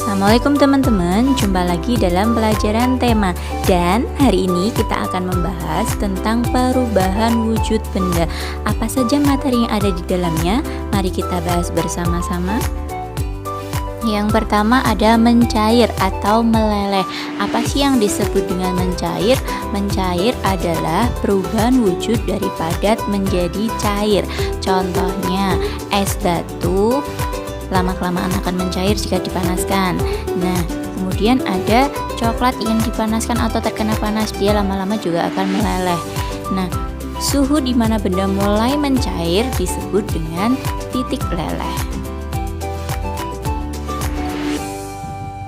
Assalamualaikum teman-teman, jumpa lagi dalam pelajaran tema. Dan hari ini kita akan membahas tentang perubahan wujud benda. Apa saja materi yang ada di dalamnya? Mari kita bahas bersama-sama. Yang pertama ada mencair atau meleleh. Apa sih yang disebut dengan mencair? Mencair adalah perubahan wujud dari padat menjadi cair. Contohnya es batu lama-kelamaan akan mencair jika dipanaskan. Nah, kemudian ada coklat yang dipanaskan atau terkena panas, dia lama-lama juga akan meleleh. Nah, suhu di mana benda mulai mencair disebut dengan titik leleh.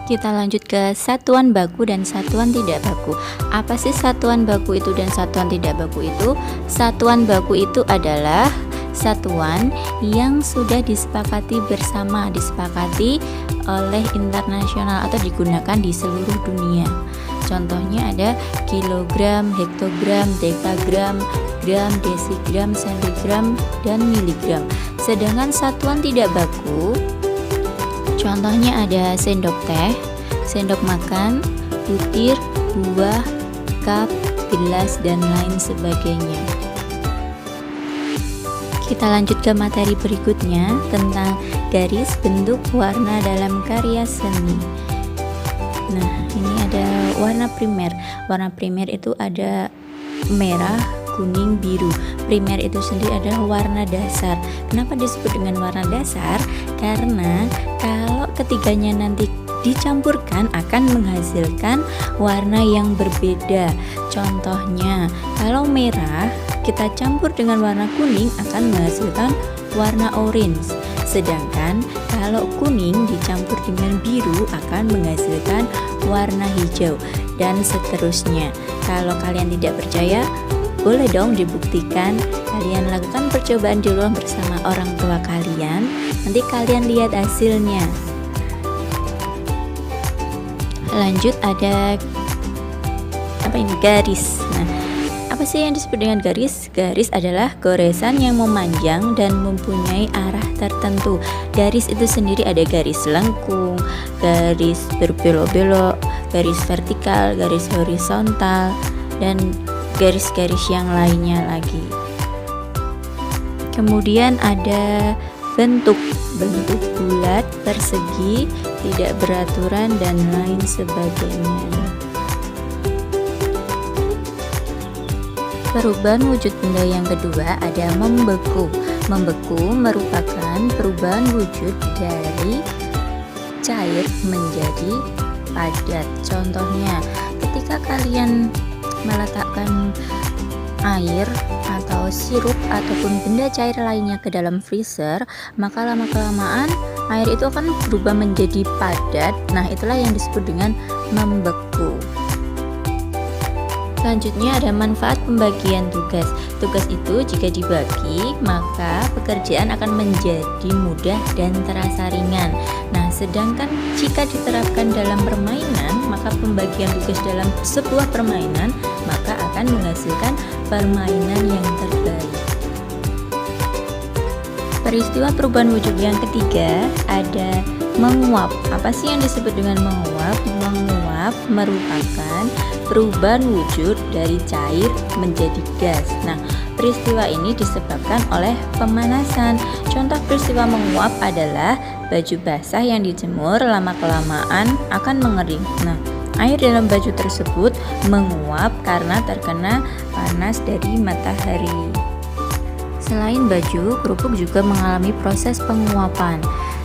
Kita lanjut ke satuan baku dan satuan tidak baku. Apa sih satuan baku itu dan satuan tidak baku itu? Satuan baku itu adalah satuan yang sudah disepakati bersama, disepakati oleh internasional atau digunakan di seluruh dunia. Contohnya ada kilogram, hektogram, dekagram, gram, desigram, sentigram, dan miligram. Sedangkan satuan tidak baku, contohnya ada sendok teh, sendok makan, butir, buah, cup, gelas, dan lain sebagainya. Kita lanjut ke materi berikutnya tentang garis, bentuk, warna dalam karya seni. Nah, ini ada warna primer. Warna primer itu ada merah, kuning, biru. Primer itu sendiri adalah warna dasar. Kenapa disebut dengan warna dasar? Karena kalau ketiganya nanti dicampurkan akan menghasilkan warna yang berbeda. Contohnya, kalau merah kita campur dengan warna kuning akan menghasilkan warna orange. Sedangkan kalau kuning dicampur dengan biru akan menghasilkan warna hijau, dan seterusnya. Kalau kalian tidak percaya, boleh dong dibuktikan. Kalian lakukan percobaan di rumah bersama orang tua kalian. Nanti kalian lihat hasilnya. Lanjut ada garis. Nah, apa sih yang disebut dengan garis? Garis adalah goresan yang memanjang dan mempunyai arah tertentu. Garis itu sendiri ada garis lengkung, garis berbelok-belok, garis vertikal, garis horizontal, dan garis-garis yang lainnya lagi. Kemudian ada bentuk bulat, persegi, tidak beraturan, dan lain sebagainya. Perubahan wujud benda yang kedua ada membeku. Membeku merupakan perubahan wujud dari cair menjadi padat. Contohnya, ketika kalian meletakkan air atau sirup ataupun benda cair lainnya ke dalam freezer, maka lama-kelamaan air itu akan berubah menjadi padat. Nah, itulah yang disebut dengan membeku. Selanjutnya ada manfaat pembagian tugas. Tugas itu jika dibagi, maka pekerjaan akan menjadi mudah dan terasa ringan. Nah, sedangkan jika diterapkan dalam permainan, maka pembagian tugas dalam sebuah permainan maka akan menghasilkan permainan yang terbaik. Peristiwa perubahan wujud yang ketiga ada menguap. Apa sih yang disebut dengan menguap? Menguap merupakan perubahan wujud dari cair menjadi gas. Nah, peristiwa ini disebabkan oleh pemanasan. Contoh peristiwa menguap adalah baju basah yang dijemur lama-kelamaan akan mengering. Nah, air dalam baju tersebut menguap karena terkena panas dari matahari. Selain baju, kerupuk juga mengalami proses penguapan.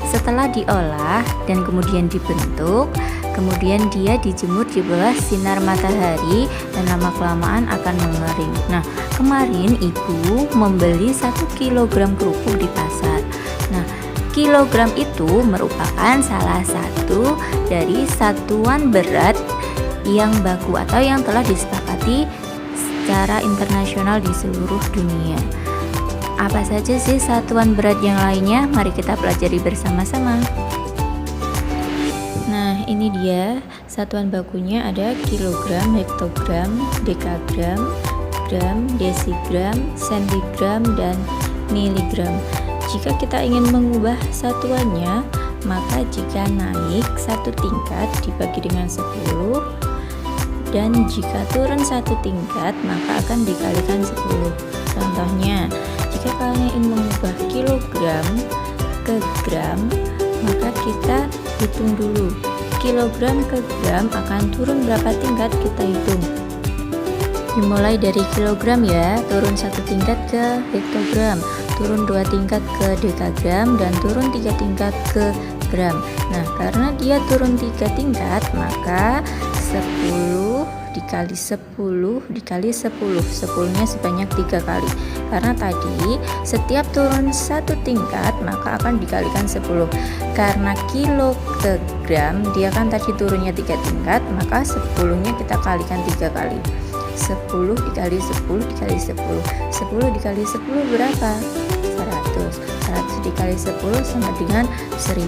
Setelah diolah dan kemudian dibentuk, kemudian dia dijemur di bawah sinar matahari dan lama-kelamaan akan mengering. Nah, kemarin ibu membeli 1 kilogram kerupuk di pasar. Nah, kilogram itu merupakan salah satu dari satuan berat yang baku atau yang telah disepakati secara internasional di seluruh dunia. Apa saja sih satuan berat yang lainnya? Mari kita pelajari bersama-sama. Nah, ini dia satuan bakunya ada kilogram, hektogram, dekagram, gram, desigram, sentigram, dan miligram. Jika kita ingin mengubah satuannya, maka jika naik satu tingkat dibagi dengan 10, dan jika turun satu tingkat maka akan dikalikan 10. Contohnya, jika kalian ingin mengubah kilogram ke gram, maka kita hitung dulu kilogram ke gram akan turun berapa tingkat, kita hitung. Dimulai dari kilogram ya, turun satu tingkat ke hektogram, turun 2 tingkat ke dekagram, dan turun 3 tingkat ke gram. Nah, karena dia turun 3 tingkat, maka 10 dikali 10 dikali 10, 10-nya sebanyak 3 kali. Karena tadi setiap turun satu tingkat maka akan dikalikan 10. Karena kilo ke gram dia kan tadi turunnya 3 tingkat, maka 10-nya kita kalikan 3 kali. 10 dikali 10 dikali 10, 10 dikali 10 berapa? 100. 100 dikali 10 sama dengan 1000.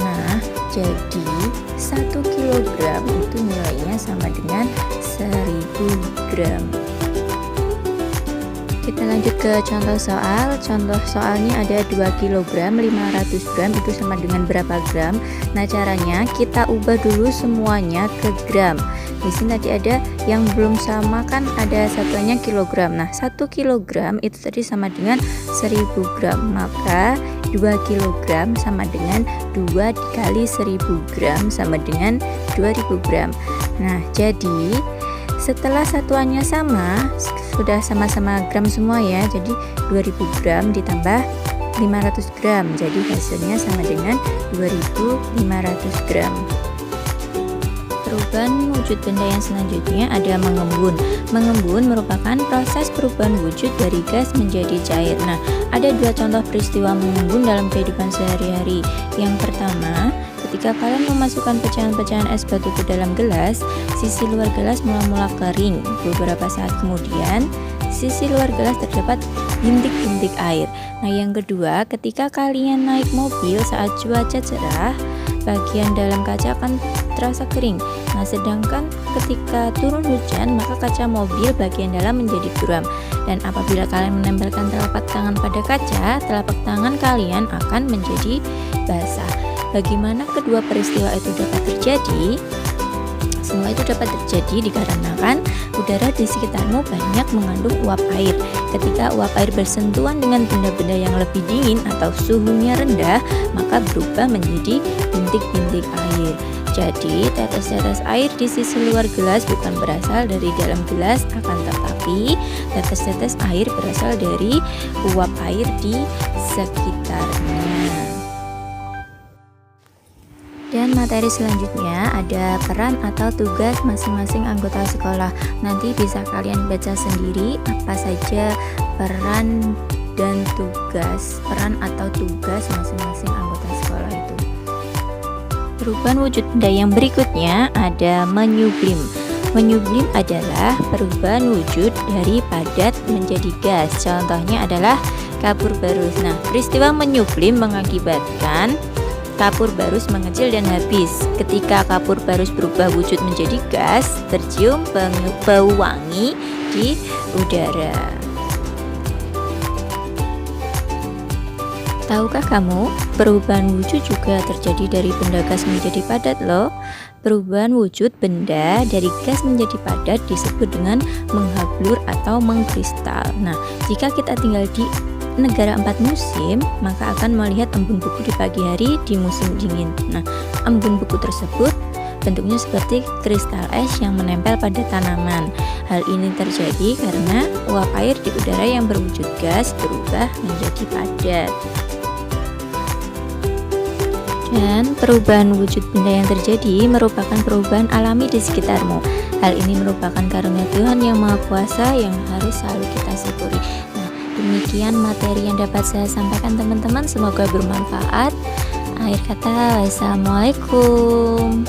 Nah, jadi 1 kilogram itu nilainya sama dengan 1000 gram. Kita lanjut ke contoh soal. Contoh soalnya ada 2 kg 500 gram itu sama dengan berapa gram? Nah, caranya kita ubah dulu semuanya ke gram. Di sini tadi ada yang belum sama kan, ada satuannya kilogram. Nah, 1 kilogram itu tadi sama dengan 1000 gram. Maka 2 kilogram sama dengan 2 dikali 1000 gram sama dengan 2000 gram. Nah, jadi setelah satuannya sama, sudah sama-sama gram semua ya, jadi 2000 gram ditambah 500 gram, jadi hasilnya sama dengan 2500 gram. Perubahan wujud benda yang selanjutnya ada mengembun. Mengembun merupakan proses perubahan wujud dari gas menjadi cair. Nah, ada 2 contoh peristiwa mengembun dalam kehidupan sehari-hari. Yang pertama, ketika kalian memasukkan pecahan-pecahan es batu ke dalam gelas, sisi luar gelas mula-mula kering. Beberapa saat kemudian, sisi luar gelas terdapat bintik-bintik air. Nah, yang kedua, ketika kalian naik mobil saat cuaca cerah, bagian dalam kaca akan terasa kering. Nah, sedangkan ketika turun hujan, maka kaca mobil bagian dalam menjadi buram. Dan apabila kalian menempelkan telapak tangan pada kaca, telapak tangan kalian akan menjadi basah. Bagaimana kedua peristiwa itu dapat terjadi? Semua itu dapat terjadi dikarenakan udara di sekitarmu banyak mengandung uap air. Ketika uap air bersentuhan dengan benda-benda yang lebih dingin atau suhunya rendah, maka berubah menjadi bintik-bintik air. Jadi, tetes-tetes air di sisi luar gelas bukan berasal dari dalam gelas, akan tetapi tetes-tetes air berasal dari uap air di sekitarnya. Dan materi selanjutnya ada peran atau tugas masing-masing anggota sekolah. Nanti bisa kalian baca sendiri apa saja peran dan tugas, peran atau tugas masing-masing anggota sekolah itu. Perubahan wujud benda yang berikutnya ada menyublim. Menyublim adalah perubahan wujud dari padat menjadi gas. Contohnya adalah kapur barus. Nah, peristiwa menyublim mengakibatkan kapur barus mengecil dan habis. Ketika kapur barus berubah wujud menjadi gas, tercium bau wangi di udara. Tahukah kamu, perubahan wujud juga terjadi dari benda gas menjadi padat loh. Perubahan wujud benda dari gas menjadi padat disebut dengan menghablur atau mengkristal. Nah, jika kita tinggal di negara 4 musim, maka akan melihat embun buku di pagi hari di musim dingin. Nah, embun buku tersebut bentuknya seperti kristal es yang menempel pada tanaman. Hal ini terjadi karena uap air di udara yang berwujud gas berubah menjadi padat. Dan perubahan wujud benda yang terjadi merupakan perubahan alami di sekitarmu. Hal ini merupakan karunia Tuhan yang Maha Kuasa yang harus selalu kita syukuri. Demikian materi yang dapat saya sampaikan teman-teman, semoga bermanfaat. Akhir kata, wassalamualaikum.